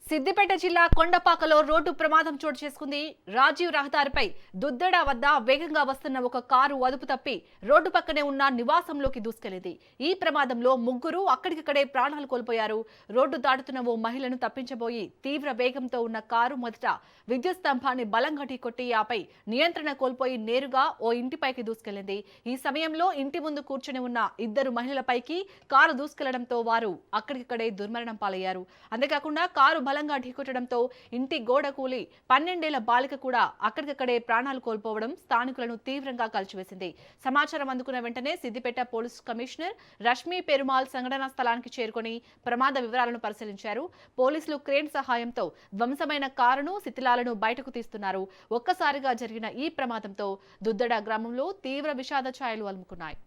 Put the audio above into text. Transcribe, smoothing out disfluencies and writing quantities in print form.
సిద్దిపేట జిల్లా కొండపాకలో రోడ్డు ప్రమాదం చోటు చేసుకుంది. రాజీవ్ రహదారిపై దుద్దెడ వద్ద వేగంగా వస్తున్న ఒక కారు అదుపు తప్పి రోడ్డు పక్కనే ఉన్న నివాసంలోకి దూసుకెళ్లింది. ఈ ప్రమాదంలో ముగ్గురు అక్కడికక్కడే ప్రాణాలు కోల్పోయారు. రోడ్డు దాటుతున్న ఓ మహిళను తప్పించబోయి తీవ్ర వేగంతో ఉన్న కారు మొదట విద్యుత్ స్తంభాన్ని బలంగా ఢీకొట్టి ఆపై నియంత్రణ కోల్పోయి నేరుగా ఓ ఇంటిపైకి దూసుకెళ్లింది. ఈ సమయంలో ఇంటి ముందు కూర్చుని ఉన్న ఇద్దరు మహిళలపైకి కారు దూసుకెళ్లడంతో వారు అక్కడికక్కడే దుర్మరణం పాలయ్యారు. అంతేకాకుండా కారు బలంగా ఢీకొట్టడంతో ఇంటి గోడ కూలి 12 ఏళ్ల బాలిక కూడా అక్కడికక్కడే ప్రాణాలు కోల్పోవడం స్థానికులను తీవ్రంగా కలిచివేసింది. సమాచారం అందుకున్న వెంటనే సిద్దిపేట పోలీస్ కమిషనర్ రష్మీ పెరుమాల్ సంఘటనా స్థలానికి చేరుకొని ప్రమాద వివరాలను పరిశీలించారు. పోలీసులు క్రేన్ సహాయంతో ధ్వంసమైన కారును శిథిలాలను బయటకు తీస్తున్నారు. ఒక్కసారిగా జరిగిన ఈ ప్రమాదంతో దుద్దడ గ్రామంలో తీవ్ర విషాద ఛాయలు అలుముకున్నాయి.